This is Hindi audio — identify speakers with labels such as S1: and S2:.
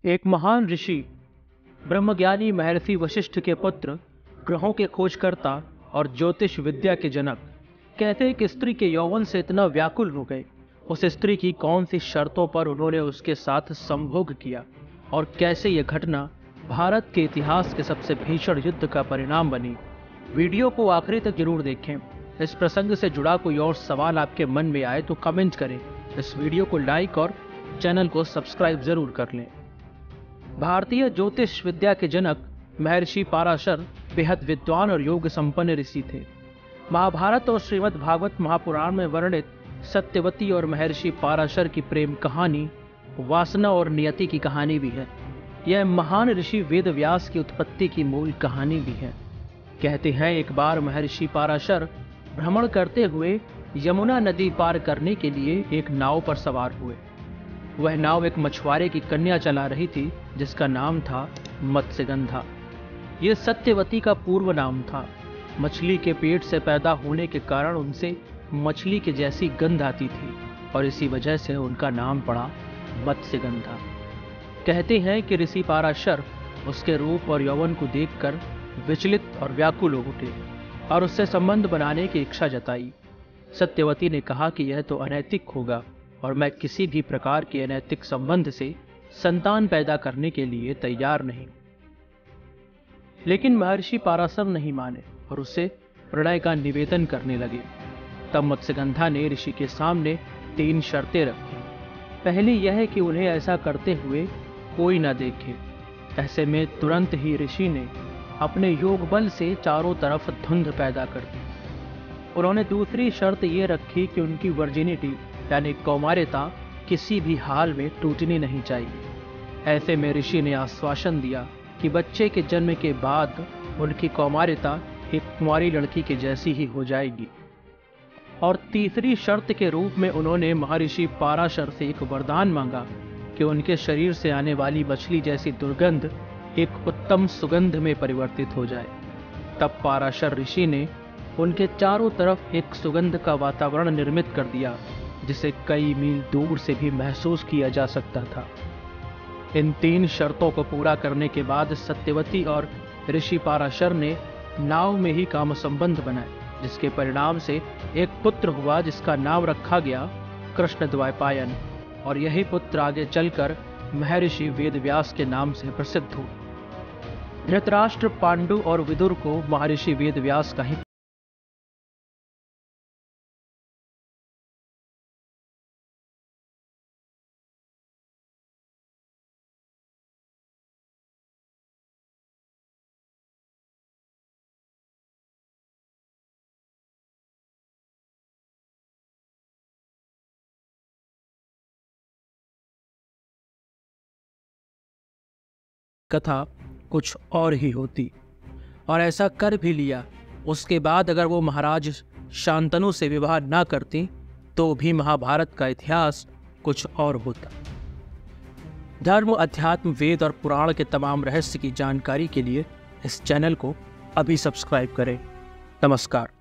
S1: एक महान ऋषि ब्रह्मज्ञानी महर्षि वशिष्ठ के पुत्र, ग्रहों के खोजकर्ता और ज्योतिष विद्या के जनक कैसे एक स्त्री के यौवन से इतना व्याकुल हो गए। उस स्त्री की कौन सी शर्तों पर उन्होंने उसके साथ संभोग किया और कैसे यह घटना भारत के इतिहास के सबसे भीषण युद्ध का परिणाम बनी। वीडियो को आखिरी तक जरूर देखें। इस प्रसंग से जुड़ा कोई और सवाल आपके मन में आए तो कमेंट करें। इस वीडियो को लाइक और चैनल को सब्सक्राइब जरूर कर लें। भारतीय ज्योतिष विद्या के जनक महर्षि पाराशर बेहद विद्वान और योग संपन्न ऋषि थे। महाभारत और श्रीमद् भागवत महापुराण में वर्णित सत्यवती और महर्षि पाराशर की प्रेम कहानी वासना और नियति की कहानी भी है। यह महान ऋषि वेद व्यास की उत्पत्ति की मूल कहानी भी है। कहते हैं एक बार महर्षि पाराशर भ्रमण करते हुए यमुना नदी पार करने के लिए एक नाव पर सवार हुए। वह नाव एक मछुआरे की कन्या चला रही थी जिसका नाम था मत्स्यगंधा। यह सत्यवती का पूर्व नाम था। मछली के पेट से पैदा होने के कारण उनसे मछली के जैसी गंध आती थी और इसी वजह से उनका नाम पड़ा मत्स्यगंधा। कहते हैं कि ऋषि पाराशर उसके रूप और यौवन को देखकर विचलित और व्याकुल हो उठे और उससे संबंध बनाने की इच्छा जताई। सत्यवती ने कहा कि यह तो अनैतिक होगा और मैं किसी भी प्रकार के अनैतिक संबंध से संतान पैदा करने के लिए तैयार नहीं। लेकिन महर्षि पाराशर नहीं माने और उसे प्रणय का निवेदन करने लगे। तब मत्स्यगंधा ने ऋषि के सामने 3 शर्तें रखी। पहली यह कि उन्हें ऐसा करते हुए कोई न देखे। ऐसे में तुरंत ही ऋषि ने अपने योग बल से चारों तरफ धुंध पैदा कर दी। उन्होंने दूसरी शर्त ये रखी कि उनकी वर्जिनिटी यानी कौमार्यता किसी भी हाल में टूटनी नहीं चाहिए। ऐसे में ऋषि ने आश्वासन दिया कि बच्चे के जन्म के बाद उनकी कौमार्यता एक कुंवारी लड़की के जैसी ही हो जाएगी। और तीसरी शर्त के रूप में उन्होंने महर्षि पाराशर से एक वरदान मांगा कि उनके शरीर से आने वाली मछली जैसी दुर्गंध एक उत्तम सुगंध में परिवर्तित हो जाए। तब पाराशर ऋषि ने उनके चारों तरफ एक सुगंध का वातावरण निर्मित कर दिया जिसे कई मील दूर से भी महसूस किया जा सकता था। इन 3 शर्तों को पूरा करने के बाद सत्यवती और ऋषि पाराशर ने नाव में ही काम संबंध बनाए, जिसके परिणाम से एक पुत्र हुआ जिसका नाम रखा गया कृष्णद्वैपायन। और यही पुत्र आगे चलकर महर्षि वेदव्यास के नाम से प्रसिद्ध हुआ। धृतराष्ट्र, पांडु और विदुर को महर्षि वेदव्यास का ही कथा कुछ और ही होती और ऐसा कर भी लिया। उसके बाद अगर वो महाराज शांतनु से विवाह ना करती तो भी महाभारत का इतिहास कुछ और होता। धर्म, अध्यात्म, वेद और पुराण के तमाम रहस्य की जानकारी के लिए इस चैनल को अभी सब्सक्राइब करें। नमस्कार।